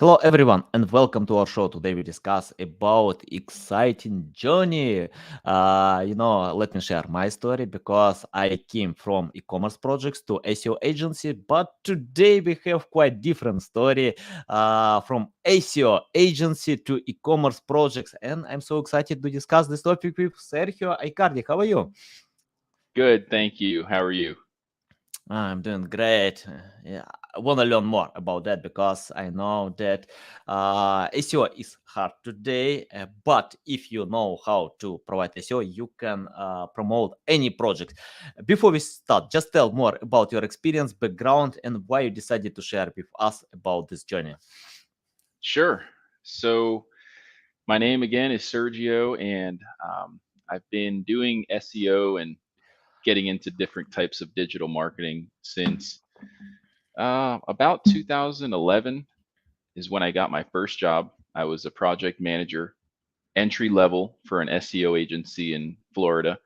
Hello everyone and welcome to our show. Today we discuss about exciting journey. Let me share my story because I came from e-commerce projects to SEO agency, but today we have quite different story from SEO agency to e-commerce projects, and I'm so excited to discuss this topic with Sergio Aicardi. How are you? Good, thank you. How are you? I'm doing great. Yeah, I want to learn more about that because I know that SEO is hard today. But if you know how to provide SEO, you can promote any project. Before we start, just tell more about your experience, background, and why you decided to share with us about this journey. Sure. So, my name again is Sergio, and I've been doing SEO and getting into different types of digital marketing since about 2011 is when I got my first job. I was a project manager, entry level for an SEO agency in Florida,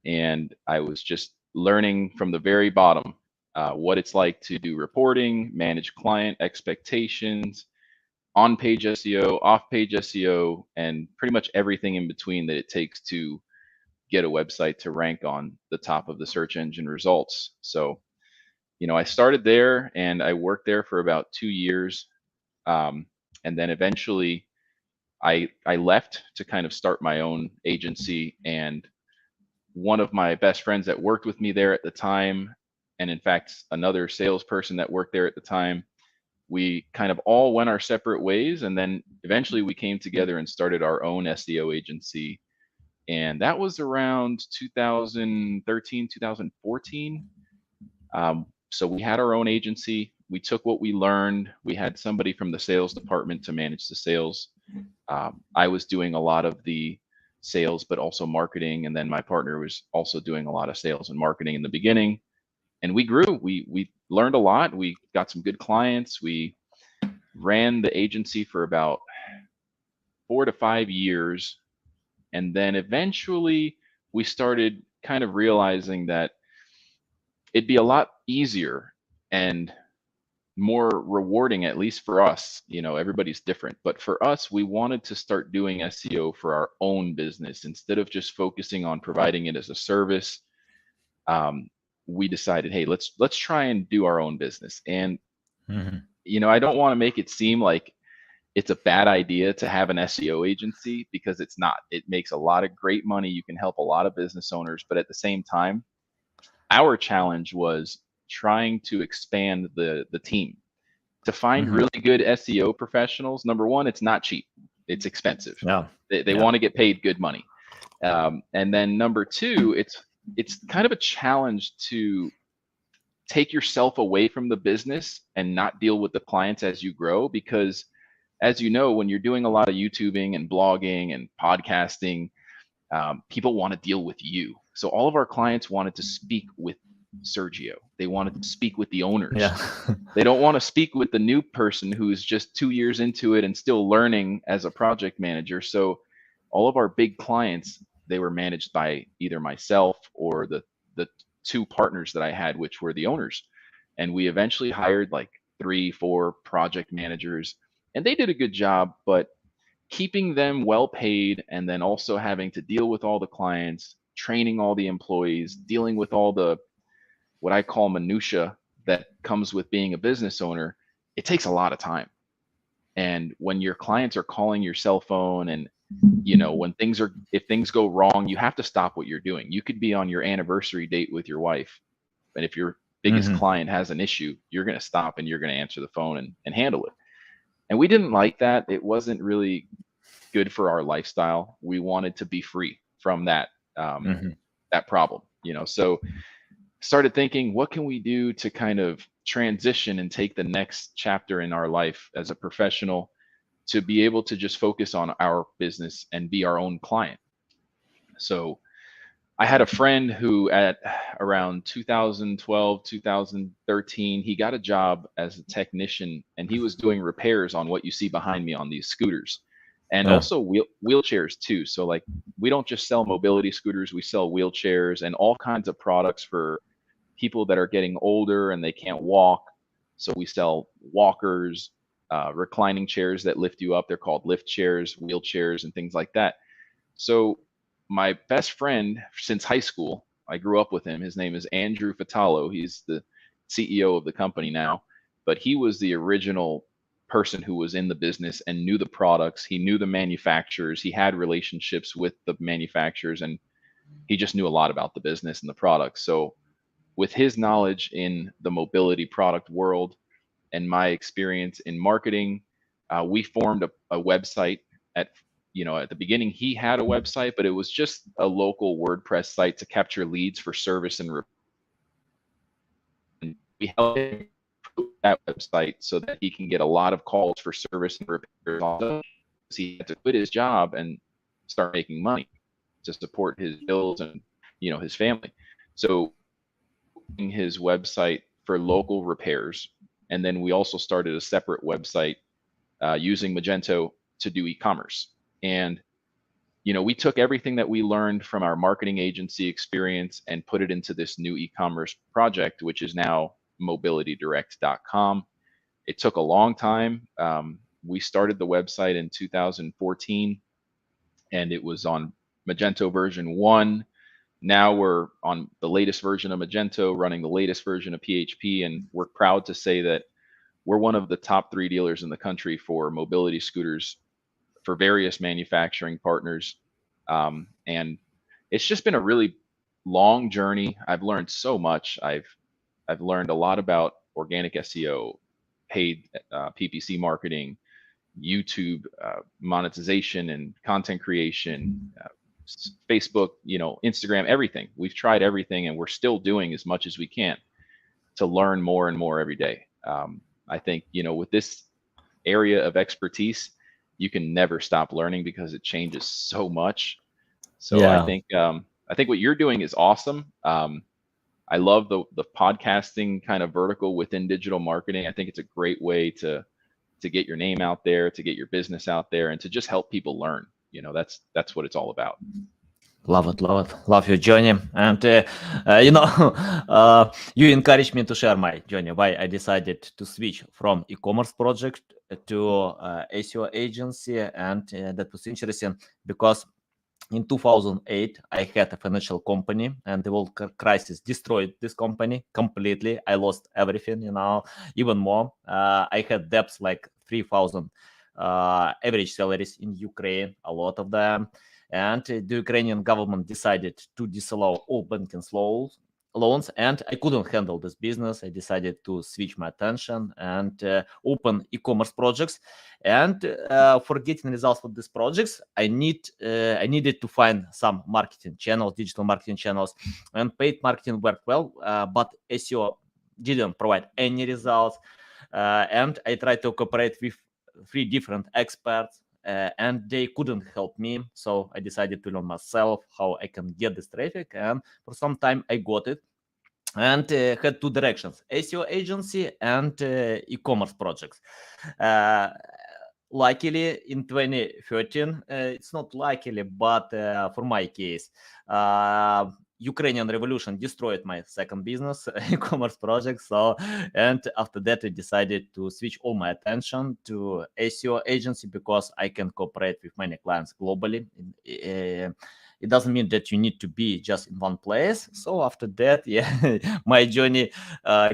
and I was just learning from the very bottom what it's like to do reporting, manage client expectations, on page SEO, off page SEO, and pretty much everything in between that it takes to get a website to rank on the top of the search engine results. So, I started there and I worked there for about 2 years. Um, and then eventually I left to kind of start my own agency. And one of my best friends that worked with me there at the time, and in fact, another salesperson that worked there at the time, we kind of all went our separate ways, and then eventually we came together and started our own SEO agency, and that was around 2013, 2014. So we had our own agency. We took what we learned. We had somebody from the sales department to manage the sales. I was doing a lot of the sales but also marketing, and then my partner was also doing a lot of sales and marketing in the beginning, and we grew. We learned a lot. We got some good clients. We ran the agency for about 4 to 5 years. And then eventually we started kind of realizing that it'd be a lot easier and more rewarding, at least for us. Everybody's different. But for us, we wanted to start doing SEO for our own business instead of just focusing on providing it as a service. Um, we decided, hey, let's try and do our own business. And Mhm. I don't want to make it seem like it's a bad idea to have an SEO agency, because it's not. It makes a lot of great money. You can help a lot of business owners, but at the same time, our challenge was trying to expand the team to find Mhm. really good SEO professionals. Number one, it's not cheap. It's expensive. Yeah. They Yeah. want to get paid good money. And then number two, it's kind of a challenge to take yourself away from the business and not deal with the clients as you grow, because as you know, when you're doing a lot of YouTubing and blogging and podcasting, people want to deal with you. So all of our clients wanted to speak with Sergio. They wanted to speak with the Yeah. owners. They don't want to speak with the new person who's just 2 years into it and still learning as a project manager. So all of our big clients, they were managed by either myself or the two partners that I had, which were the owners. And we eventually hired like 3, 4 project managers, and they did a good job, but keeping them well paid and then also having to deal with all the clients, training all the employees, dealing with all the what I call minutia that comes with being a business owner, it takes a lot of time. And when your clients are calling your cell phone, and when if things go wrong, you have to stop what you're doing. You could be on your anniversary date with your wife, and if your biggest Mhm. client has an issue, you're going to stop and you're going to answer the phone and handle it. And we didn't like that. It wasn't really good for our lifestyle. We wanted to be free from um, Mhm. that problem. So started thinking, what can we do to kind of transition and take the next chapter in our life as a professional, to be able to just focus on our business and be our own client. So I had a friend who at around 2012, 2013, he got a job as a technician, and he was doing repairs on what you see behind me on these scooters, and Yeah. also wheelchairs too. So like, we don't just sell mobility scooters, we sell wheelchairs and all kinds of products for people that are getting older and they can't walk. So we sell walkers, reclining chairs that lift you up. They're called lift chairs, wheelchairs, and things like that. So my best friend since high school, I grew up with him. His name is Andrew Fatalo. He's the CEO of the company now, but he was the original person who was in the business and knew the products. He knew the manufacturers. He had relationships with the manufacturers, and he just knew a lot about the business and the products. So with his knowledge in the mobility product world and my experience in marketing, we formed a website at at the beginning. He had a website, but it was just a local WordPress site to capture leads for service and we helped him improve that website so that he can get a lot of calls for service and repairs. Also, he had to quit his job and start making money to support his bills and his family. So his website for local repairs, and then we also started a separate website using Magento to do e-commerce. And we took everything that we learned from our marketing agency experience and put it into this new e-commerce project, which is now mobilitydirect.com. It took a long time. We started the website in 2014, and it was on Magento version 1. Now we're on the latest version of Magento, running the latest version of PHP, and we're proud to say that we're one of the top 3 dealers in the country for mobility scooters for various manufacturing partners. And it's just been a really long journey. I've learned so much. I've learned a lot about organic SEO, paid PPC marketing, YouTube monetization and content creation, Facebook, Instagram, everything. We've tried everything, and we're still doing as much as we can to learn more and more every day. I think with this area of expertise, you can never stop learning because it changes so much. So Yeah. I think what you're doing is awesome. I love the podcasting kind of vertical within digital marketing. I think it's a great way to get your name out there, to get your business out there, and to just help people learn. That's what it's all about. Love it, love it, love your journey, and you encouraged me to share my journey. Why I decided to switch from e-commerce project to SEO agency, and that was interesting because in 2008 I had a financial company, and the world crisis destroyed this company completely. I lost everything, even more. I had debts like 3,000 average salaries in Ukraine, a lot of them. And the Ukrainian government decided to disallow all banking loans, and I couldn't handle this business. I decided to switch my attention and open e-commerce projects. And for getting results with these projects, I needed to find some marketing channels, digital marketing channels, and paid marketing worked well, but SEO didn't provide any results. And I tried to cooperate with 3 different experts, and they couldn't help me. So I decided to learn myself how I can get this traffic, and for some time I got it, and had 2 directions: SEO agency and e-commerce projects. Uh, Luckily, in 2013, it's not luckily, but for my case, Ukrainian revolution destroyed my second business, e-commerce project. So, and after that, I decided to switch all my attention to SEO agency because I can cooperate with many clients globally. It doesn't mean that you need to be just in one place. So after that, yeah, my journey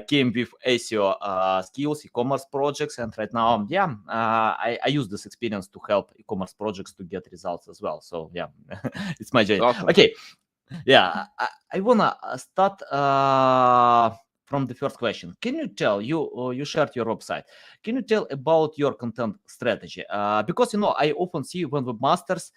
came with SEO skills, e-commerce projects, and right now, yeah, I use this experience to help e-commerce projects to get results as well. So yeah, it's my journey. Awesome. Okay, yeah, I wanna start from the first question. Can you tell you shared your website? Can you tell about your content strategy? Because I often see when webmasters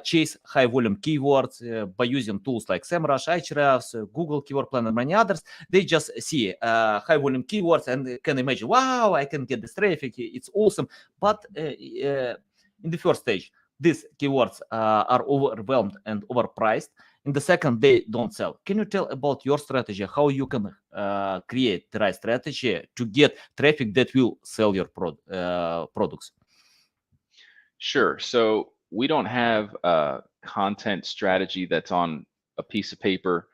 chase high volume keywords by using tools like SEMrush, Ahrefs, Google Keyword Planner, and many others. They just see high volume keywords and can imagine, wow, I can get this traffic. It's awesome. But in the first stage, these keywords are overwhelmed and overpriced. In the second, they don't sell. Can you tell about your strategy, how you can create the right strategy to get traffic that will sell your products? Sure. So we don't have a content strategy that's on a piece of paper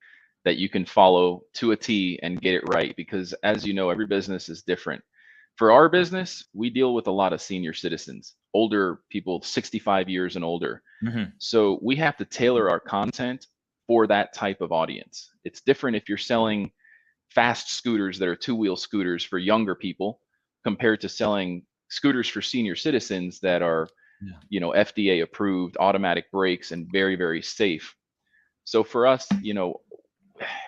that you can follow to a T and get it right, because as you know, every business is different. For our business, we deal with a lot of senior citizens, older people, 65 years and older. Mhm. So we have to tailor our content for that type of audience. It's different if you're selling fast scooters that are two-wheel scooters for younger people compared to selling scooters for senior citizens that are, Yeah. FDA approved, automatic brakes, and very, very safe. So for us,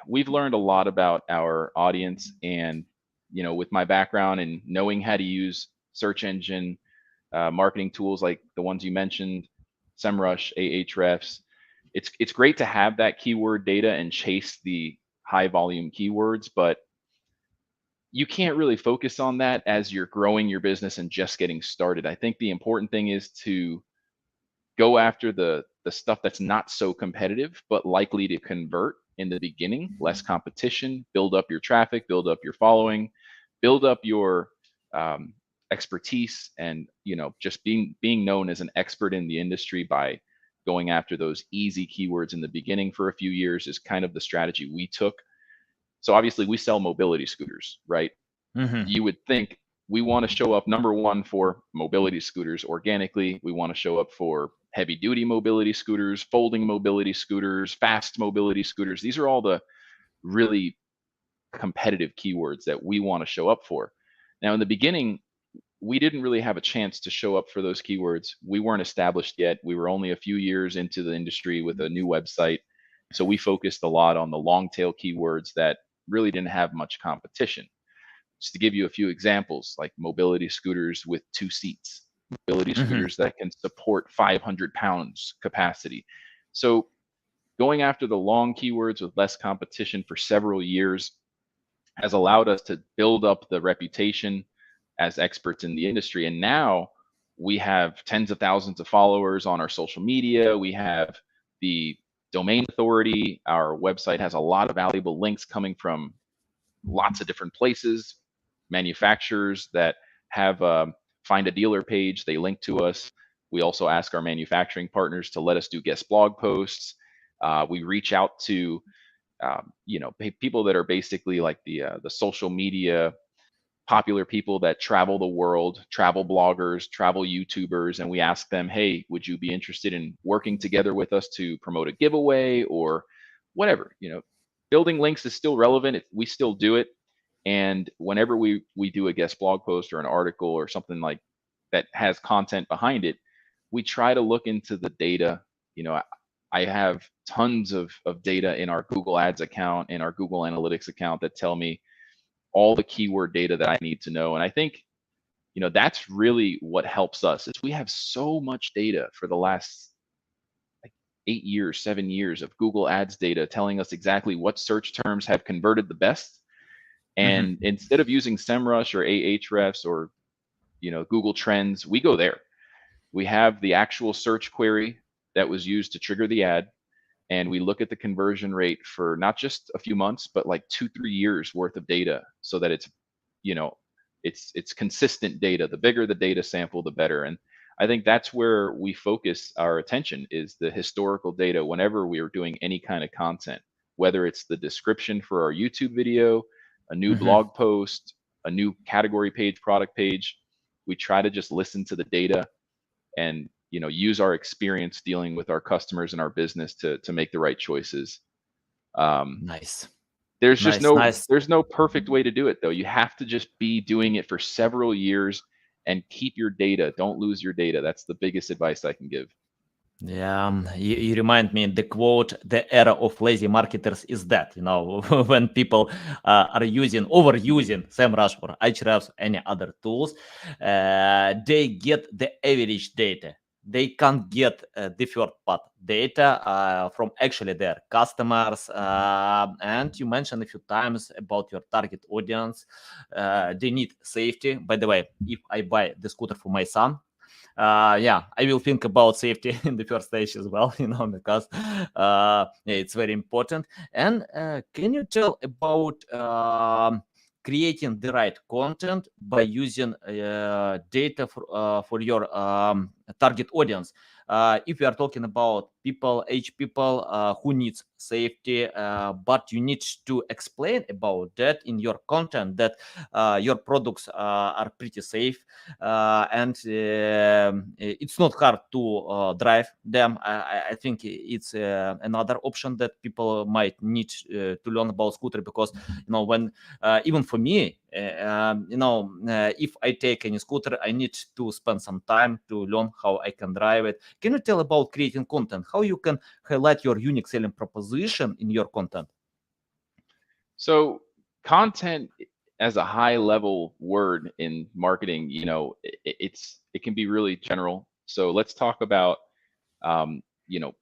we've learned a lot about our audience, and with my background and knowing how to use search engine marketing tools like the ones you mentioned, SEMrush, Ahrefs, it's great to have that keyword data and chase the high volume keywords, but you can't really focus on that as you're growing your business and just getting started. I think the important thing is to go after the stuff that's not so competitive but likely to convert in the beginning, less competition, build up your traffic, build up your following, build up your um, expertise, and just being known as an expert in the industry by going after those easy keywords in the beginning for a few years is kind of the strategy we took. So obviously we sell mobility scooters, right? Mhm. You would think we want to show up number one for mobility scooters organically. We want to show up for heavy duty mobility scooters, folding mobility scooters, fast mobility scooters. These are all the really competitive keywords that we want to show up for. Now, in the beginning, we didn't really have a chance to show up for those keywords. We weren't established yet. We were only a few years into the industry with a new website. So we focused a lot on the long tail keywords that really didn't have much competition. Just to give you a few examples, like mobility scooters with 2 seats, mobility Mhm. scooters that can support 500 pounds capacity. So going after the long keywords with less competition for several years has allowed us to build up the reputation as experts in the industry. And now we have tens of thousands of followers on our social media. We have the domain authority. Our website has a lot of valuable links coming from lots of different places, manufacturers that have find a dealer page, they link to us. We also ask our manufacturing partners to let us do guest blog posts. We reach out to people that are basically like the social media popular people that travel the world, travel bloggers, travel YouTubers, and we ask them, hey, would you be interested in working together with us to promote a giveaway or whatever? Building links is still relevant. We still do it. And whenever we do a guest blog post or an article or something like that has content behind it, we try to look into the data. I have tons of data in our Google Ads account and our Google Analytics account that tell me all the keyword data that I need to know. And I think, that's really what helps us is we have so much data for the last like 8 years, 7 years of Google Ads data telling us exactly what search terms have converted the best. Mhm. And instead of using SEMrush or Ahrefs or, Google Trends, we go there. We have the actual search query that was used to trigger the ad, and we look at the conversion rate for not just a few months but like 2-3 years worth of data so that you know it's consistent data. The bigger the data sample, the better. And I think that's where we focus our attention, is the historical data whenever we are doing any kind of content, whether it's the description for our YouTube video, a new Mhm. blog post, a new category page, product page. We try to just listen to the data and use our experience dealing with our customers and our business to make the right choices. um, Nice. there's just Nice, no nice. there's no perfect way to do it, though. You have to just be doing it for several years and keep your data. Don't lose your data. That's the biggest advice I can give. Yeah, you remind me the quote, the era of lazy marketers is dead. When people are overusing SEMrush or Ahrefs, any other tools, they get the average data. They can't get the third part data from actually their customers. And you mentioned a few times about your target audience. They need safety. By the way, if I buy the scooter for my son, yeah, I will think about safety in the first stage as well, because yeah, it's very important. And can you tell about creating the right content by using data for your target audience. If you are talking about people, age people who needs safety, but you need to explain about that in your content, that your products are pretty safe, and it's not hard to drive them. I think it's another option that people might need to learn about scooter, because when even for me, if I take any scooter, I need to spend some time to learn how I can drive it. Can you tell about creating content? How you can highlight your unique selling proposition in your content? So content as a high level word in marketing, it can be really general. So let's talk about, um, you know,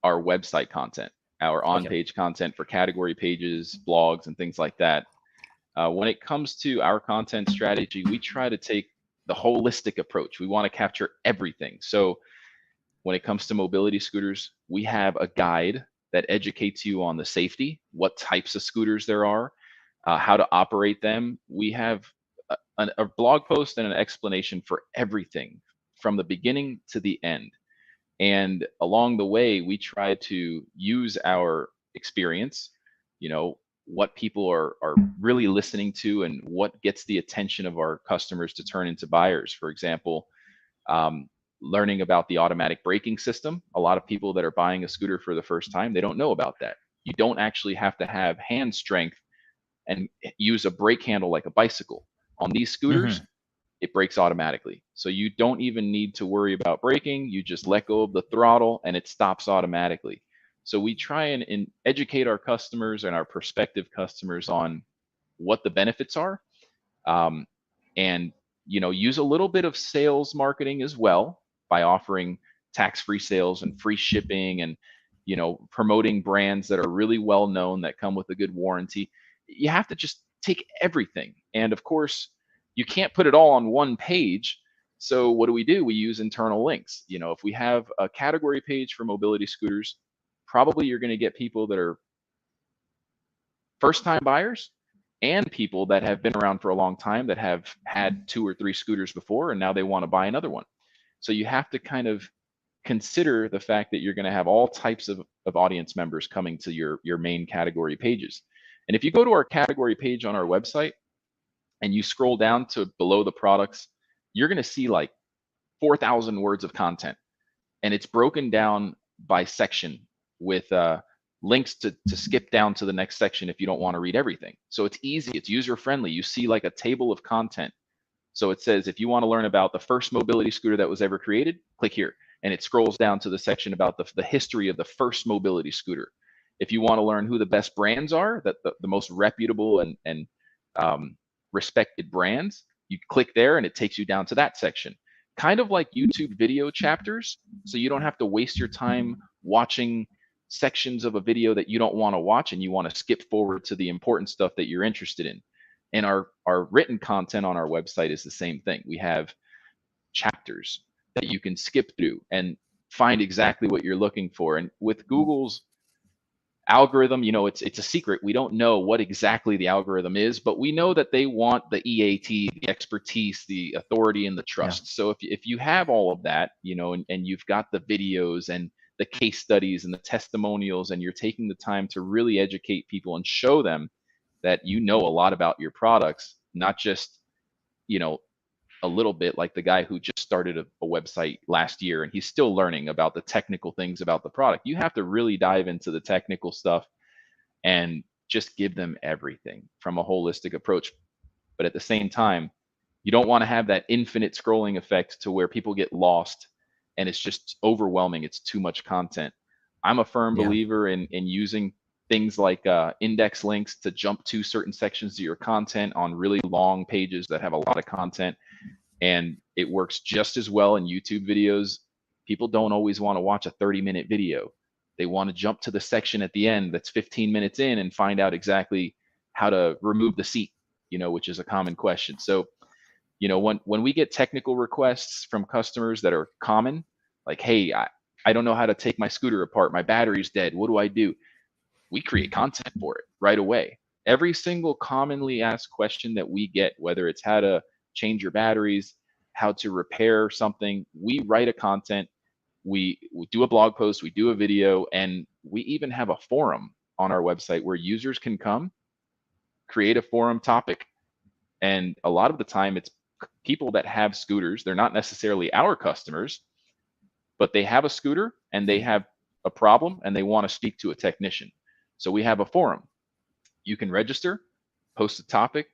our website content, our on Okay. page content for category pages, blogs, and things like that. When it comes to our content strategy, we try to take the holistic approach. We want to capture everything. So when it comes to mobility scooters, we have a guide that educates you on the safety, what types of scooters there are, how to operate them. We have a blog post and an explanation for everything from the beginning to the end. And along the way, we try to use our experience, what people are really listening to and what gets the attention of our customers to turn into buyers. For example, um, learning about the automatic braking system. A lot of people that are buying a scooter for the first time, they don't know about that. You don't actually have to have hand strength and use a brake handle like a bicycle. On these scooters, Mhm. it brakes automatically. So you don't even need to worry about braking. You just let go of the throttle and it stops automatically. So we try and educate our customers and our prospective customers on what the benefits are, um, and use a little bit of sales marketing as well by offering tax-free sales and free shipping, and promoting brands that are really well known that come with a good warranty. You have to just take everything, and of course you can't put it all on one page. So what do? We use internal links. If we have a category page for mobility scooters, probably you're going to get people that are first time buyers and people that have been around for a long time that have had 2 or 3 scooters before and now they want to buy another one. So you have to kind of consider the fact that you're going to have all types of audience members coming to your main category pages. And if you go to our category page on our website and you scroll down to below the products, you're going to see like 4,000 words of content, and it's broken down by section with links to skip down to the next section if you don't want to read everything. So it's easy, it's user friendly. You see like a table of content. So it says, if you want to learn about the first mobility scooter that was ever created, click here. And it scrolls down to the section about the history of the first mobility scooter. If you want to learn who the best brands are, that the most reputable and um, respected brands, you click there and it takes you down to that section. Kind of like YouTube video chapters. So you don't have to waste your time watching sections of a video that you don't want to watch and you want to skip forward to the important stuff that you're interested in. And our written content on our website is the same thing. We have chapters that you can skip through and find exactly what you're looking for. And with Google's algorithm, it's a secret. We don't know what exactly the algorithm is, but we know that they want the EAT, the expertise, the authority, and the Yeah. trust. So if you have all of that, and you've got the videos and the case studies and the testimonials, and you're taking the time to really educate people and show them that you know a lot about your products, not just, you know, a little bit like the guy who just started a website last year and he's still learning about the technical things about the product. You have to really dive into the technical stuff and just give them everything from a holistic approach. But at the same time, you don't want to have that infinite scrolling effect to where people get lost and it's just overwhelming. It's too much content. I'm a firm Yeah. believer in using things like index links to jump to certain sections of your content on really long pages that have a lot of content. And it works just as well in YouTube videos. People don't always want to watch a 30-minute video. They want to jump to the section at the end that's 15 minutes in and find out exactly how to remove the seat, which is a common question. So, when we get technical requests from customers that are common, like, hey, I don't know how to take my scooter apart. My battery's dead. What do I do? We create content for it right away. Every single commonly asked question that we get, whether it's how to change your batteries, how to repair something. We write a content, we do a blog post, we do a video, and we even have a forum on our website where users can come create a forum topic. And a lot of the time, it's people that have scooters. They're not necessarily our customers, but they have a scooter and they have a problem and they want to speak to a technician. So we have a forum. You can register, post a topic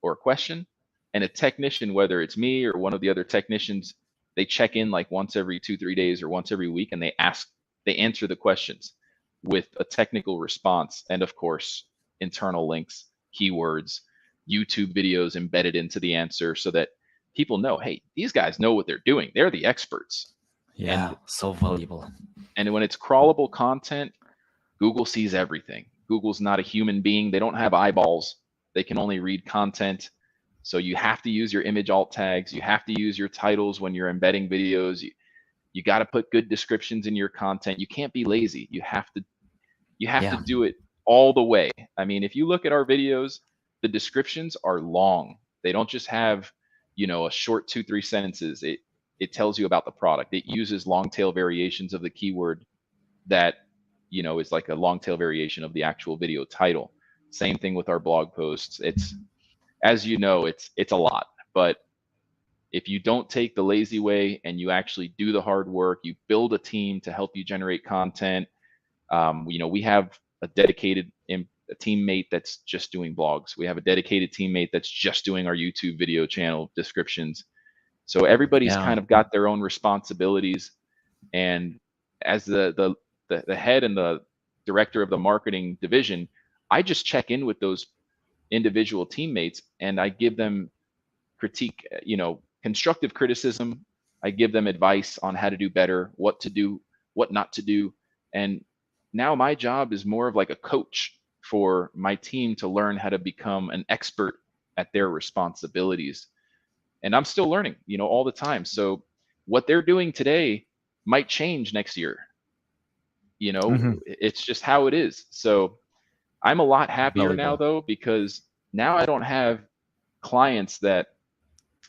or a question, and a technician, whether it's me or one of the other technicians, they check in like once every 2, 3 days or once every week, and they answer the questions with a technical response, and of course, internal links, keywords, YouTube videos embedded into the answer so that people know, hey, these guys know what they're doing. They're the experts. Yeah, And so valuable. and when it's crawlable content, Google sees everything. Google's not a human being. They don't have eyeballs. They can only read content. So you have to use your image alt tags. You have to use your titles when you're embedding videos. You got to put good descriptions in your content. You can't be lazy. You have to Yeah, do it all the way. I mean, if you look at our videos, the descriptions are long. They don't just have, a short 2, 3 sentences. It tells you about the product. It uses long tail variations of the keyword that is like a long tail variation of the actual video title. Same thing with our blog posts. It's, as you know, it's a lot. But if you don't take the lazy way and you actually do the hard work, you build a team to help you generate content. We have a dedicated a teammate that's just doing blogs. We have a dedicated teammate that's just doing our YouTube video channel descriptions. So everybody's yeah, kind of got their own responsibilities. And as the head and the director of the marketing division, I just check in with those individual teammates and I give them critique, constructive criticism. I give them advice on how to do better, what to do, what not to do. And now my job is more of like a coach for my team to learn how to become an expert at their responsibilities. And I'm still learning, all the time. So what they're doing today might change next year. hmm, It's just how it is. So I'm a lot happier now valuable. though, because now I don't have clients that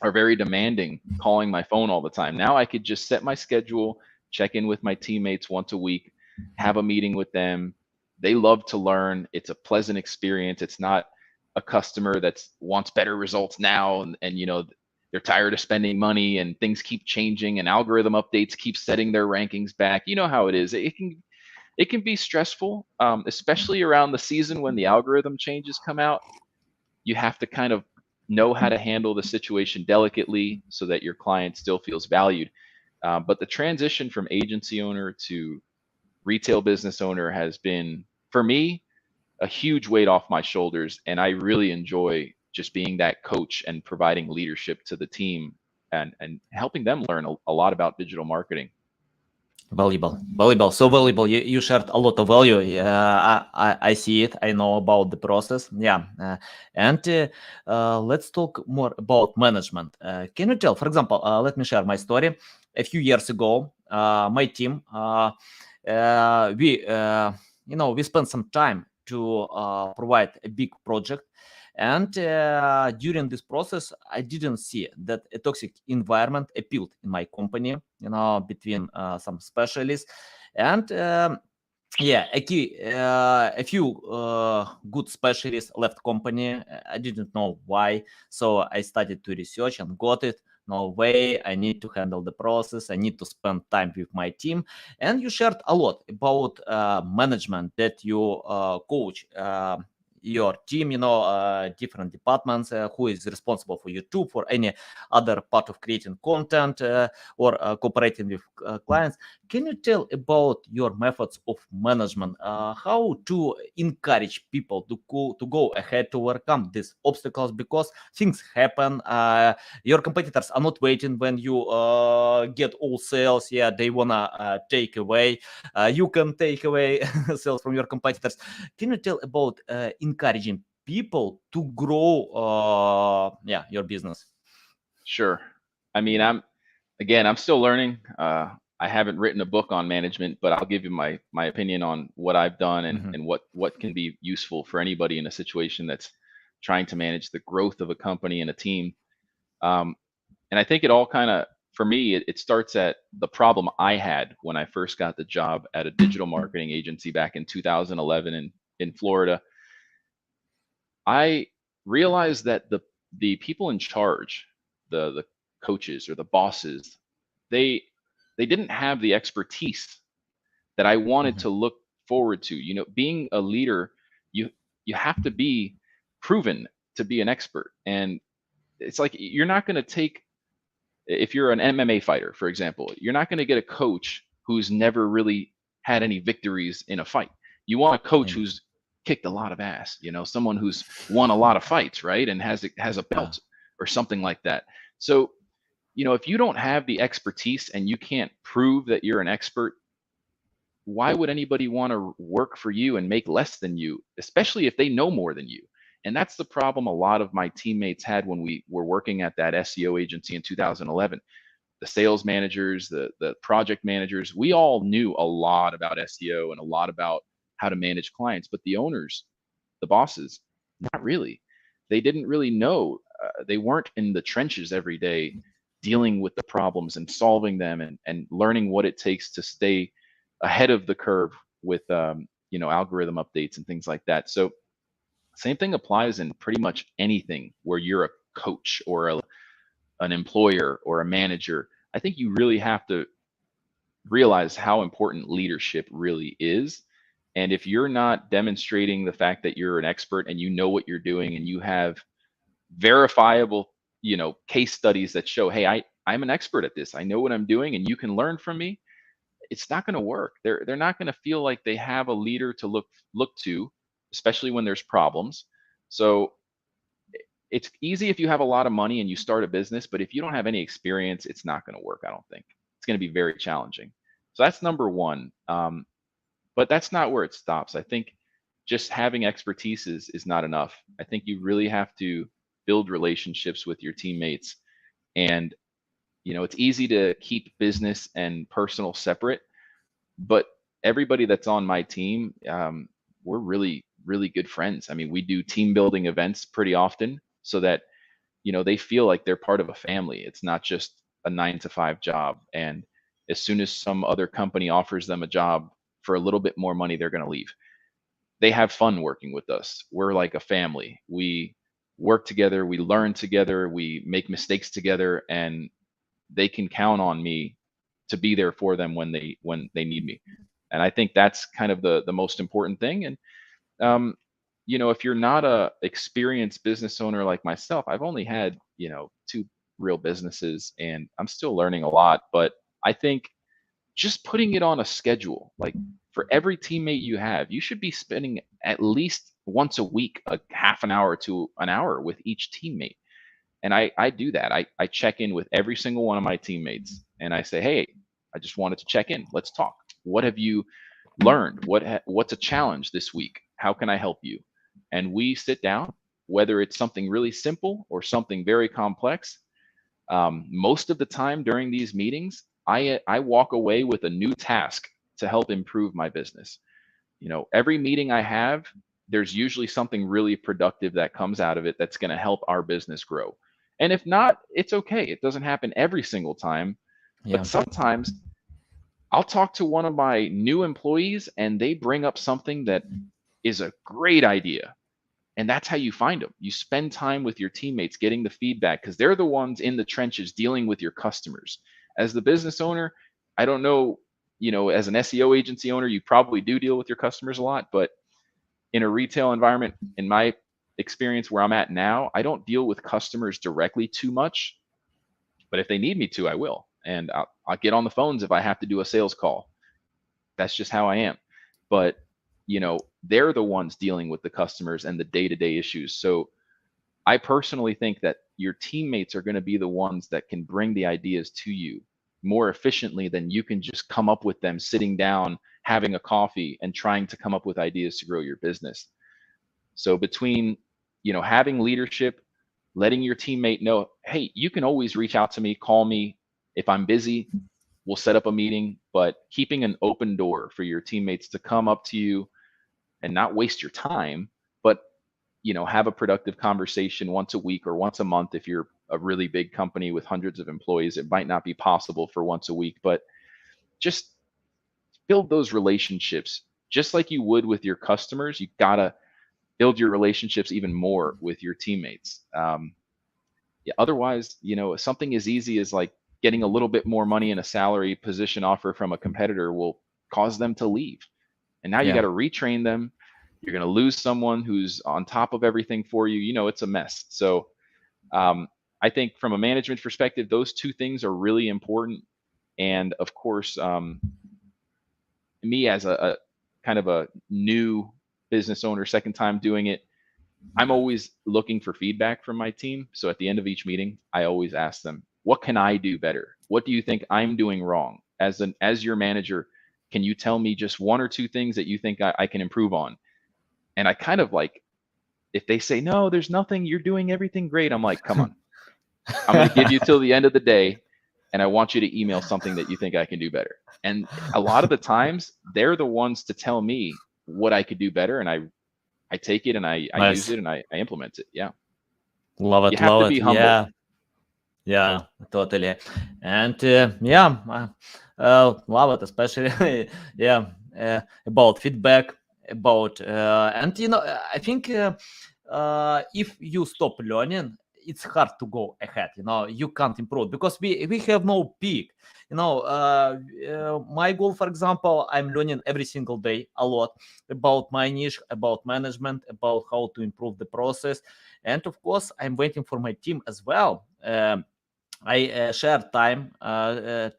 are very demanding calling my phone all the time. Now I could just set my schedule, check in with my teammates once a week, have a meeting with them. They love to learn. It's a pleasant experience. It's not a customer that wants better results now and they're tired of spending money and things keep changing and algorithm updates keep setting their rankings back. You know how it is. It can be stressful, especially around the season when the algorithm changes come out. You have to kind of know how to handle the situation delicately so that your client still feels valued. But the transition from agency owner to retail business owner has been, for me, a huge weight off my shoulders. And I really enjoy just being that coach and providing leadership to the team and helping them learn a lot about digital marketing. Valuable, so valuable. You shared a lot of value. I see it. I know about the process. Yeah, and let's talk more about management. Can you tell, for example, let me share my story. A few years ago, my team, we spent some time to provide a big project. And during this process, I didn't see that a toxic environment appealed in my company, between some specialists. And yeah, a few good specialists left company. I didn't know why, so I started to research and got it. No way, I need to handle the process. I need to spend time with my team. And you shared a lot about management that you coach. Your team, different departments, who is responsible for YouTube, for any other part of creating content, or cooperating with clients. Can you tell about your methods of management? How to encourage people to go ahead to overcome these obstacles, because things happen. Your competitors are not waiting when you get all sales. Yeah, they wanna take away. You can take away sales from your competitors. Can you tell about encouraging people to grow? Yeah, your business. Sure. I mean, I'm still learning. I haven't written a book on management, but I'll give you my opinion on what I've done and Mhm. and what can be useful for anybody in a situation that's trying to manage the growth of a company and a team. Um, And I think it all kind of, for me, it starts at the problem I had when I first got the job at a digital marketing agency back in 2011 in Florida. I realized that the people in charge, the coaches or the bosses, they they didn't have the expertise that I wanted Mhm. to look forward to. You know, being a leader, you you have to be proven to be an expert. And it's like you're not going to take, if you're an MMA fighter, for example, you're not going to get a coach who's never really had any victories in a fight. You want a coach Yes. who's kicked a lot of ass, you know, someone who's won a lot of fights, right? And has a Yeah. belt or something like that. So, you know, if you don't have the expertise and you can't prove that you're an expert, why would anybody want to work for you and make less than you, especially if they know more than you? And that's the problem a lot of my teammates had when we were working at that SEO agency in 2011. The sales managers, the project managers, we all knew a lot about SEO and a lot about how to manage clients, but the owners, the bosses, not really. They didn't really know. They weren't in the trenches every day dealing with the problems and solving them, and learning what it takes to stay ahead of the curve with you know, algorithm updates and things like that. So same thing applies in pretty much anything where you're a coach or an employer or a manager. I think you really have to realize how important leadership really is. And if you're not demonstrating the fact that you're an expert and you know what you're doing and you have verifiable, you know, case studies that show, hey, I'm an expert at this. I know what I'm doing and you can learn from me. It's not going to work. They're not going to feel like they have a leader to look to, especially when there's problems. So it's easy if you have a lot of money and you start a business, but if you don't have any experience, it's not going to work. I don't think it's going to be very challenging. So that's number one. But that's not where it stops. I think just having expertise is not enough. I think you really have to build relationships with your teammates. And, you know, it's easy to keep business and personal separate, but everybody that's on my team, we're really, really good friends. I mean, we do team building events pretty often so that, you know, they feel like they're part of a family. It's not just a 9 to 5 job. And as soon as some other company offers them a job for a little bit more money, they're going to leave. They have fun working with us. We're like a family. We work together, we learn together, we make mistakes together, and they can count on me to be there for them when they need me. And I think that's kind of the most important thing. And um, you know, if you're not a experienced business owner like myself, I've only had, you know, two real businesses and I'm still learning a lot. But I think just putting it on a schedule, like for every teammate you have, you should be spending at least once a week a half an hour to an hour with each teammate. And I do that. I check in with every single one of my teammates and I say, hey, I just wanted to check in. Let's talk. What have you learned? What's a challenge this week? How can I help you? And we sit down, whether it's something really simple or something very complex. Most of the time during these meetings, I walk away with a new task to help improve my business. You know, every meeting I have, there's usually something really productive that comes out of it that's going to help our business grow. And if not, it's okay. It doesn't happen every single time, but Yeah. sometimes I'll talk to one of my new employees and they bring up something that is a great idea. And that's how you find them. You spend time with your teammates getting the feedback because they're the ones in the trenches dealing with your customers. As the business owner, I don't know, you know, as an SEO agency owner, you probably do deal with your customers a lot, but in a retail environment, in my experience where I'm at now, I don't deal with customers directly too much, but if they need me to, I will. And I'll get on the phones if I have to do a sales call. That's just how I am. But, you know, they're the ones dealing with the customers and the day-to-day issues. So I personally think that your teammates are going to be the ones that can bring the ideas to you more efficiently than you can just come up with them sitting down, having a coffee and trying to come up with ideas to grow your business. So between, you know, having leadership, letting your teammate know, hey, you can always reach out to me, call me if I'm busy, we'll set up a meeting, but keeping an open door for your teammates to come up to you and not waste your time, but, you know, have a productive conversation once a week or once a month if you're a really big company with hundreds of employees, it might not be possible for once a week, but just build those relationships just like you would with your customers. You gotta build your relationships even more with your teammates. Yeah, otherwise, something as easy as like getting a little bit more money in a salary position offer from a competitor will cause them to leave. And now you got Yeah. to retrain them. You're going to lose someone who's on top of everything for you. It's a mess. So um, I think from a management perspective, those two things are really important. And of course, me as a kind of a new business owner, second time doing it, I'm always looking for feedback from my team. So at the end of each meeting, I always ask them, what can I do better? What do you think I'm doing wrong? As your manager, can you tell me just one or two things that you think I can improve on? And I kind of like, if they say, no, there's nothing, you're doing everything great. I'm like, come on, I'm going to give you till the end of the day. And I want you to email something that you think I can do better. And a lot of the times they're the ones to tell me what I could do better. And I take it and I use Nice. it and I implement it. Yeah. Love You it. have to Love be it. humble. Yeah. Yeah, totally. And yeah, love it, especially yeah, about feedback, about and I think if you stop learning, it's hard to go ahead. You can't improve because we have no peak. My goal, for example, I'm learning every single day a lot about my niche, about management, about how to improve the process, and of course, I'm waiting for my team as well. I share time,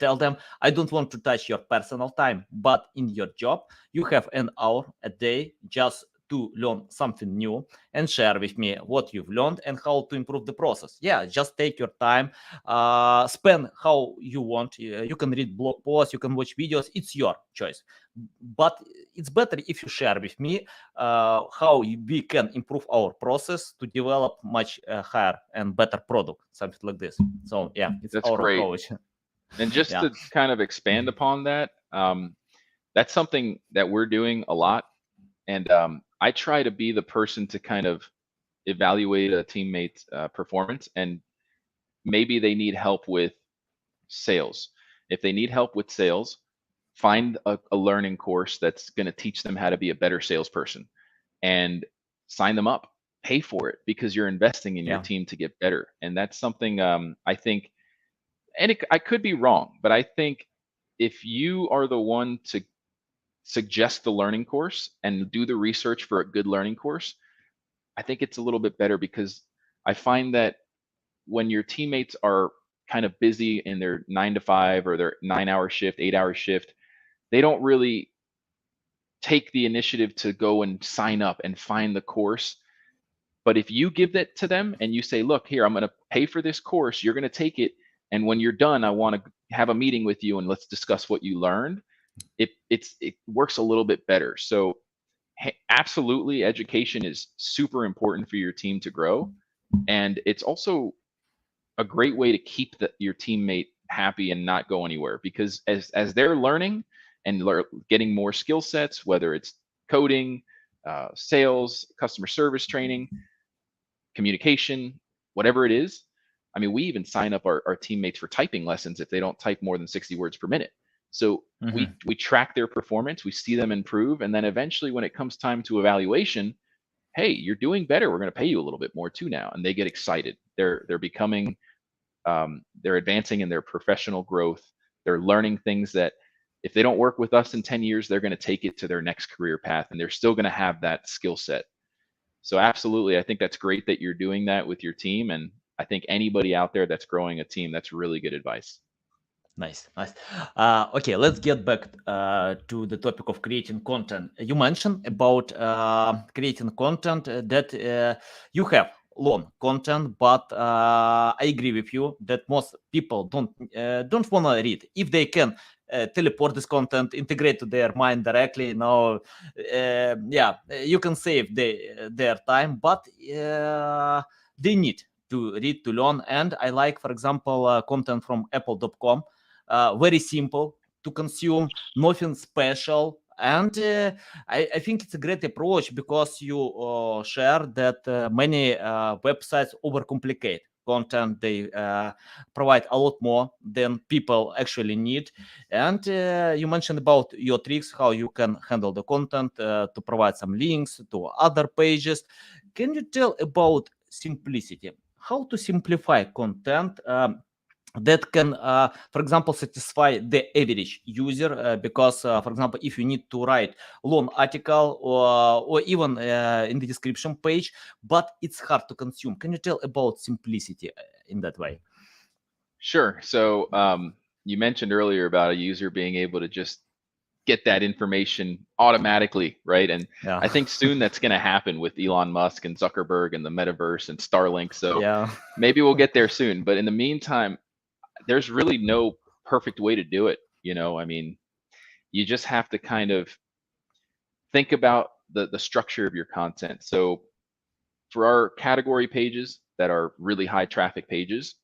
tell them I don't want to touch your personal time, but in your job, you have an hour a day just to learn something new and share with me what you've learned and how to improve the process. Yeah, just take your time, spend how you want. You can read blog posts, you can watch videos, it's your choice. But it's better if you share with me how we can improve our process to develop much higher and better product, something like this. So yeah, it's That's our great. approach. And just Yeah. to kind of expand upon that, that's something that we're doing a lot. And I try to be the person to kind of evaluate a teammate's performance. And maybe they need help with sales. If they need help with sales, find a learning course that's going to teach them how to be a better salesperson and sign them up, pay for it because you're investing in your Yeah. team to get better. And that's something I think, and I could be wrong, but I think if you are the one to suggest the learning course and do the research for a good learning course, I think it's a little bit better because I find that when your teammates are kind of busy in their 9 to 5 or their 9 hour shift, 8 hour shift, they don't really take the initiative to go and sign up and find the course. But if you give that to them and you say, look, here, I'm going to pay for this course, you're going to take it. And when you're done, I want to have a meeting with you and let's discuss what you learned. It works a little bit better. So absolutely, education is super important for your team to grow. And it's also a great way to keep your teammate happy and not go anywhere because as they're learning and getting more skill sets, whether it's coding, sales, customer service training, communication, whatever it is. I mean, we even sign up our teammates for typing lessons if they don't type more than 60 words per minute. So Mhm. we track their performance, we see them improve, and then eventually when it comes time to evaluation, hey, you're doing better. We're going to pay you a little bit more too now, and they get excited. They're becoming they're advancing in their professional growth. They're learning things that if they don't work with us in 10 years, they're going to take it to their next career path, and they're still going to have that skill set. So absolutely, I think that's great that you're doing that with your team. And I think anybody out there that's growing a team, that's really good advice. Nice, nice. Okay, let's get back to the topic of creating content. You mentioned about creating content that you have long content, but I agree with you that most people don't want to read. If they can teleport this content, integrate to their mind directly, yeah, you can save their time, but they need to read to learn. And I like, for example, content from apple.com, very simple to consume, nothing special. And I think it's a great approach because you share that many websites overcomplicate content. They provide a lot more than people actually need. And you mentioned about your tricks, how you can handle the content to provide some links to other pages. Can you tell about simplicity? How to simplify content that can, for example, satisfy the average user? Because, for example, if you need to write long article or even in the description page, but it's hard to consume. Can you tell about simplicity in that way? Sure. So you mentioned earlier about a user being able to just get that information automatically, right? And Yeah. I think soon that's going to happen with Elon Musk and Zuckerberg and the metaverse and Starlink. So Yeah. maybe we'll get there soon. But in the meantime, there's really no perfect way to do it. I mean, you just have to kind of think about the structure of your content. So for our category pages that are really high traffic pages,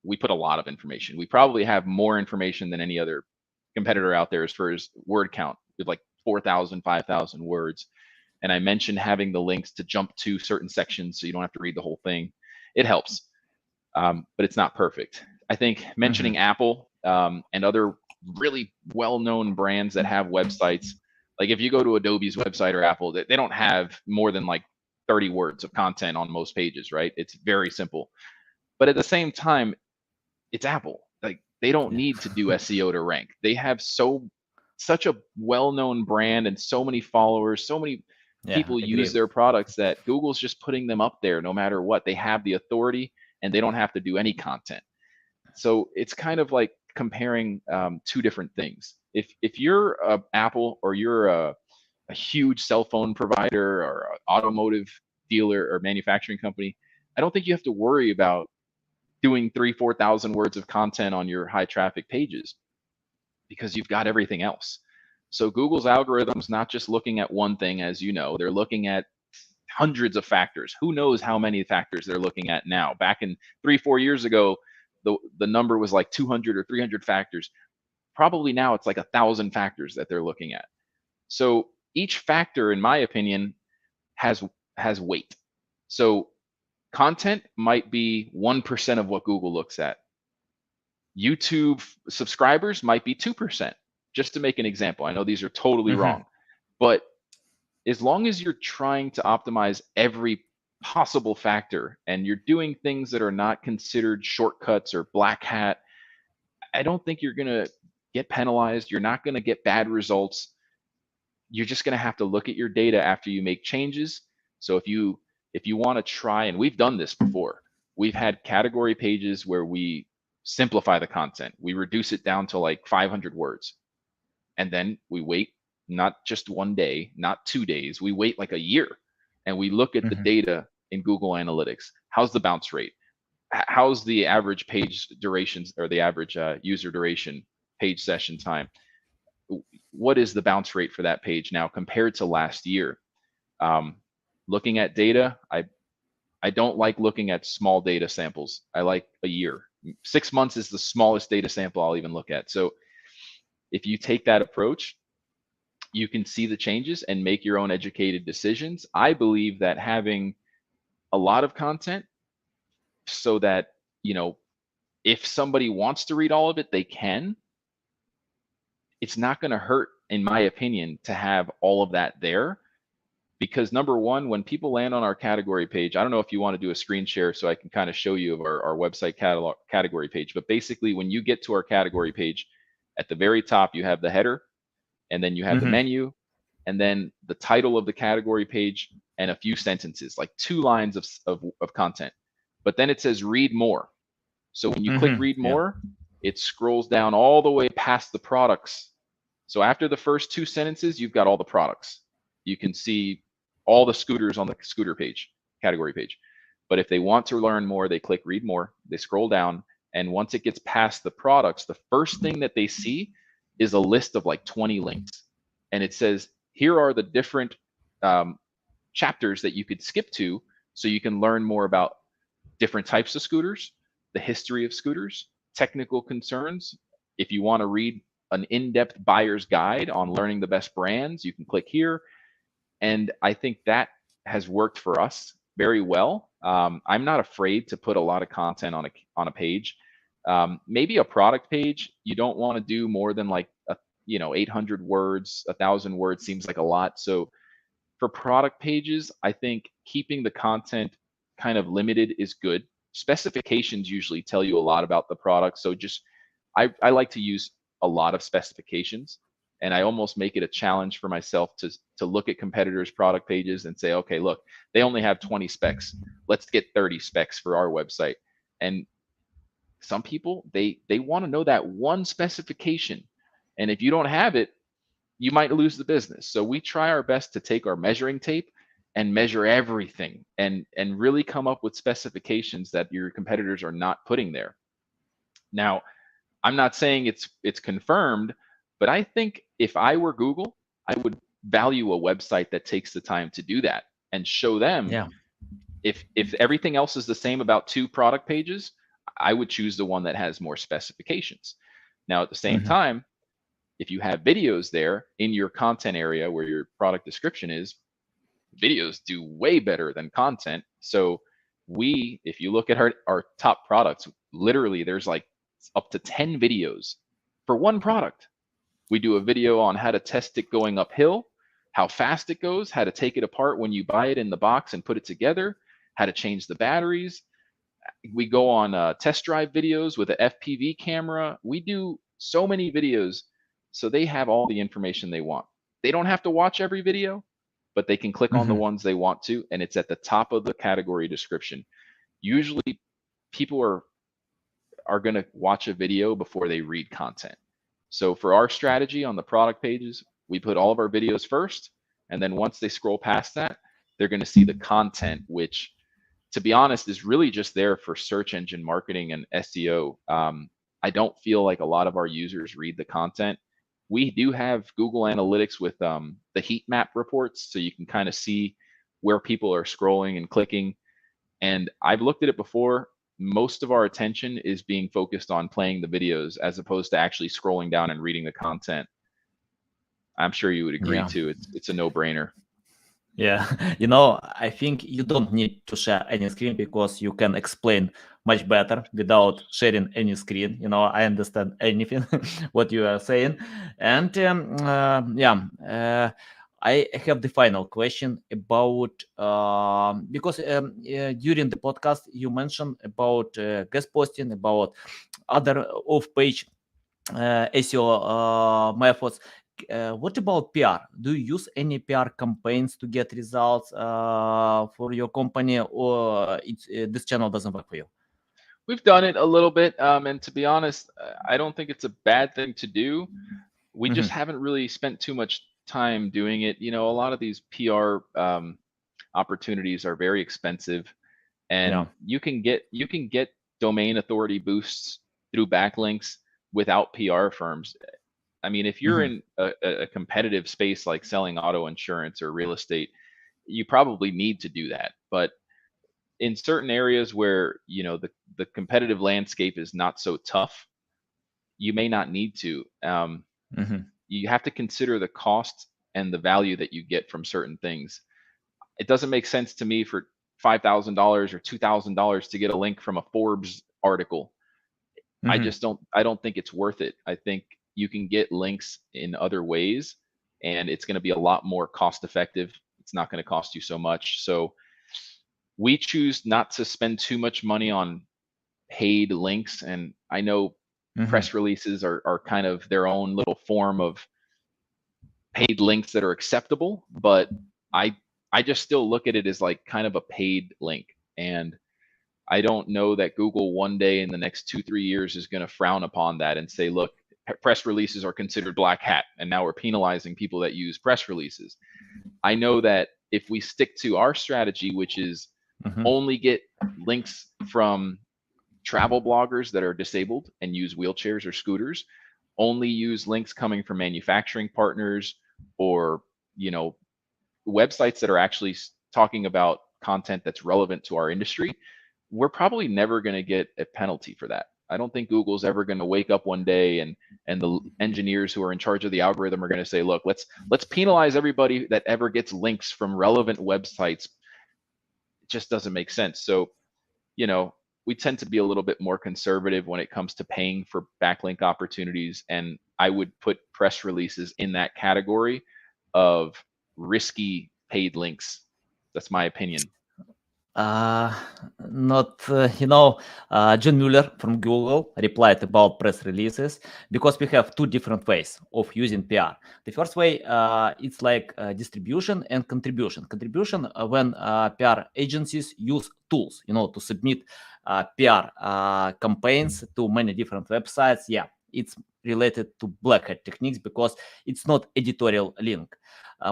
we put a lot of information. We probably have more information than any other competitor out there as far as word count. We have like 4,000, 5,000 words. And I mentioned having the links to jump to certain sections so you don't have to read the whole thing. It helps, but it's not perfect. I think Mhm. mentioning Apple and other really well-known brands that have websites, like if you go to Adobe's website or Apple, they don't have more than like 30 words of content on most pages, right? It's very simple. But at the same time, it's Apple. Like they don't Yeah. need to do SEO to rank. They have such a well-known brand and so many followers, so many Yeah, people use agree. their products that Google's just putting them up there no matter what. They have the authority and they don't have to do any content. So it's kind of like comparing two different things. If you're a Apple or you're a huge cell phone provider or an automotive dealer or manufacturing company, I don't think you have to worry about doing 4,000 words of content on your high traffic pages because you've got everything else. So Google's algorithms not just looking at one thing, as you know, they're looking at hundreds of factors. Who knows how many factors they're looking at now? Back in 3-4 years ago, the number was like 200 or 300 factors. Probably now it's like 1,000 factors that they're looking at. So each factor, in my opinion, has has weight. So content might be 1% of what Google looks at. YouTube subscribers might be 2%, just to make an example. I know these are totally Mhm. wrong, but as long as you're trying to optimize every possible factor and you're doing things that are not considered shortcuts or black hat, I don't think you're going to get penalized. You're not going to get bad results. You're just going to have to look at your data after you make changes. So if you want to try, and we've done this before, we've had category pages where we simplify the content. We reduce it down to like 500 words. And then we wait not just one day, not 2 days, we wait like a year and we look at the Mhm. data in Google Analytics. How's the bounce rate? How's the average page durations or the average user duration, page session time? What is the bounce rate for that page now compared to last year? Um, Looking at data, I don't like looking at small data samples. I like a year. 6 months is the smallest data sample I'll even look at. So if you take that approach, you can see the changes and make your own educated decisions. I believe that having a lot of content so that, if somebody wants to read all of it, they can. It's not going to hurt, in my opinion, to have all of that there. Because number one, when people land on our category page, I don't know if you want to do a screen share so I can kind of show you of our website catalog category page. But basically, when you get to our category page, at the very top, you have the header, and then you have the Mhm. menu, and then the title of the category page, and a few sentences, like 2 lines of content. But then it says read more. So when you click Mhm. read Yeah. more, it scrolls down all the way past the products. So after the first 2 sentences, you've got all the products. You can see all the scooters on the scooter page, category page. But if they want to learn more, they click read more, they scroll down, and once it gets past the products, the first thing that they see is a list of like 20 links. And it says, here are the different um, chapters that you could skip to so you can learn more about different types of scooters, the history of scooters, technical concerns. If you want to read an in-depth buyer's guide on learning the best brands, you can click here. And I think that has worked for us very well. I'm not afraid to put a lot of content on a page. Maybe a product page, you don't want to do more than like 800 words, 1,000 words seems like a lot. So for product pages, I think keeping the content kind of limited is good. Specifications usually tell you a lot about the product. So just I like to use a lot of specifications, and I almost make it a challenge for myself to look at competitors' product pages and say, okay, look, they only have 20 specs. Let's get 30 specs for our website. And some people they want to know that one specification. And if you don't have it, you might lose the business. So we try our best to take our measuring tape and measure everything and really come up with specifications that your competitors are not putting there. Now, I'm not saying it's confirmed, but I think if I were Google, I would value a website that takes the time to do that and show them Yeah. if everything else is the same about two product pages, I would choose the one that has more specifications. Now, at the same Mhm. time, if you have videos there in your content area where your product description is, videos do way better than content. So if you look at our top products, literally there's like up to 10 videos for one product. We do a video on how to test it going uphill, how fast it goes, how to take it apart when you buy it in the box and put it together, how to change the batteries. We go on test drive videos with a FPV camera. We do so many videos, so they have all the information they want. They don't have to watch every video, but they can click on the Mhm. ones they want to, and it's at the top of the category description. Usually, people are going to watch a video before they read content. So for our strategy on the product pages, we put all of our videos first, and then once they scroll past that, they're going to see the content, which, to be honest, is really just there for search engine marketing and SEO. I don't feel like a lot of our users read the content. We do have Google Analytics with the heat map reports, so you can kind of see where people are scrolling and clicking. And I've looked at it before. Most of our attention is being focused on playing the videos as opposed to actually scrolling down and reading the content. I'm sure you would agree Yeah. too. It's a no-brainer. Yeah, I think you don't need to share any screen because you can explain much better without sharing any screen. I understand anything what you are saying, and yeah, I have the final question about because during the podcast you mentioned about guest posting, about other off-page SEO methods. What about PR? Do you use any PR campaigns to get results for your company, or this channel doesn't work for you? We've done it a little bit, and to be honest, I don't think it's a bad thing to do. We just Mhm. haven't really spent too much time doing it. A lot of these PR opportunities are very expensive, Yeah. and you can get domain authority boosts through backlinks without PR firms. I mean, if you're Mhm. in a competitive space like selling auto insurance or real estate, you probably need to do that. But in certain areas where the competitive landscape is not so tough, you may not need to. Mhm. You have to consider the cost and the value that you get from certain things. It doesn't make sense to me for $5,000 or $2,000 to get a link from a Forbes article. Mhm. I don't think it's worth it. I think you can get links in other ways, and it's going to be a lot more cost effective. It's not going to cost you so much. So we choose not to spend too much money on paid links. And I know Mhm. press releases are kind of their own little form of paid links that are acceptable, but I I just still look at it as like kind of a paid link. And I don't know that Google one day in the next 2, 3 years is going to frown upon that and say, look, press releases are considered black hat, and now we're penalizing people that use press releases. I know that if we stick to our strategy, which is Mhm. only get links from travel bloggers that are disabled and use wheelchairs or scooters, only use links coming from manufacturing partners or, you know, websites that are actually talking about content that's relevant to our industry, we're probably never going to get a penalty for that. I don't think Google's ever going to wake up one day and the engineers who are in charge of the algorithm are going to say, look, let's penalize everybody that ever gets links from relevant websites. just doesn't make sense. So, you know, we tend to be a little bit more conservative when it comes to paying for backlink opportunities. And I would put press releases in that category of risky paid links. That's my opinion. Uh, not, John Mueller from Google replied about press releases because we have two different ways of using PR. The first way, it's like distribution and contribution. Contribution when PR agencies use tools, to submit PR campaigns to many different websites. Yeah, it's related to black hat techniques because it's not editorial link.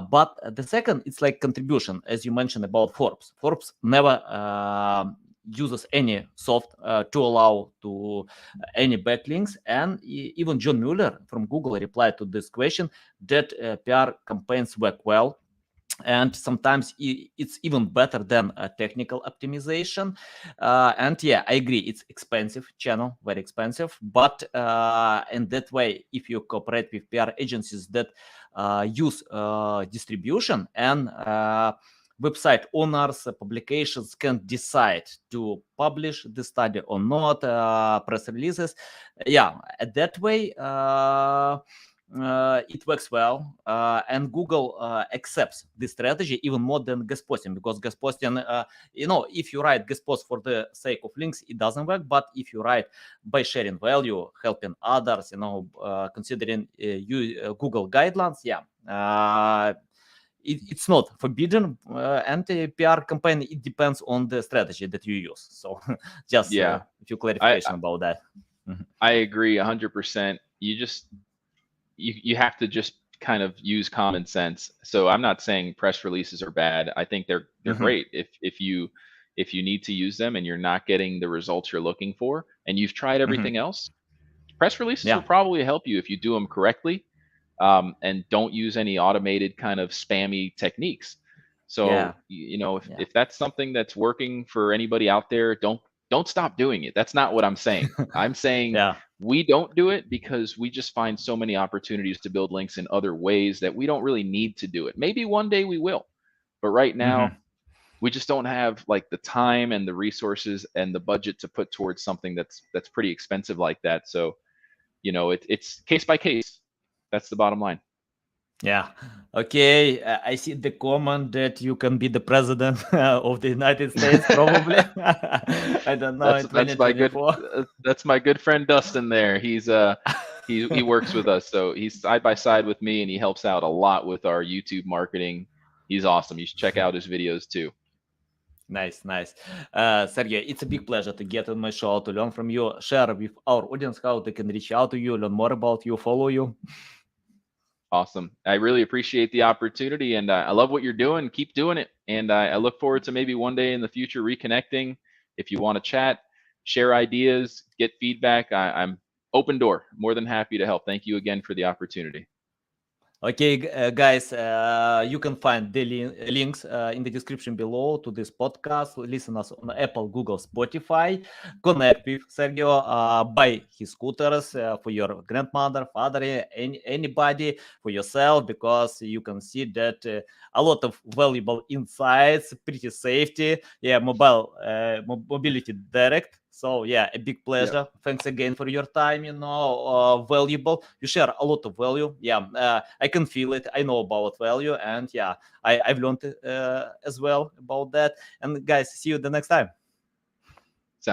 But the second, it's like contribution, as you mentioned about Forbes. Forbes never uses any soft to allow to any backlinks, and even John Mueller from Google replied to this question that PR campaigns work well, and sometimes it's even better than a technical optimization. And yeah, I agree, it's expensive channel, very expensive, but in that way, if you cooperate with PR agencies that use distribution, and website owners, publications can decide to publish the study or not, press releases, yeah, that way it works well, and Google accepts this strategy even more than guest posting, because guest posting, if you write guest post for the sake of links, it doesn't work. But if you write by sharing value, helping others, considering Google guidelines, yeah, it's not forbidden. And the PR campaign, it depends on the strategy that you use. So just Yeah, a few I clarification about that. Mhm. I agree 100%. You have to just kind of use common sense. So I'm not saying press releases are bad. I think they're Mhm. great if you need to use them and you're not getting the results you're looking for and you've tried Mhm. everything else. Press releases will Yeah. probably help you if you do them correctly, and don't use any automated kind of spammy techniques. So Yeah. if Yeah. that's something that's working for anybody out there, don't stop doing it. That's not what I'm saying. I'm saying Yeah. we don't do it because we just find so many opportunities to build links in other ways that we don't really need to do it. Maybe one day we will, but right now Mhm. we just don't have like the time and the resources and the budget to put towards something that's pretty expensive like that. So it's case by case. That's the bottom line. Yeah. Okay. I see the comment that you can be the president of the United States, probably. I don't know, in That's my good friend Dustin there. He works with us, so he's side by side with me, and he helps out a lot with our YouTube marketing. He's awesome. You should check out his videos too. Nice, nice. Sergey, it's a big pleasure to get on my show, to learn from you, share with our audience how they can reach out to you, learn more about you, follow you. Awesome. I really appreciate the opportunity, and I love what you're doing. Keep doing it, and I look forward to maybe one day in the future reconnecting. If you want to chat, share ideas, get feedback, I'm open door. More than happy to help. Thank you again for the opportunity. Okay, guys, you can find the links in the description below to this podcast. Listen us on Apple, Google, Spotify. Connect with Sergio. Buy his scooters for your grandmother, father, anybody, for yourself, because you can see that a lot of valuable insights, pretty safety, yeah, mobility direct. So yeah, a big Yep. pleasure. Thanks again for your time. Valuable. You share a lot of value. Yeah, I can feel it. I know about value, and yeah, I've learned as well about that. And guys, see you the next time.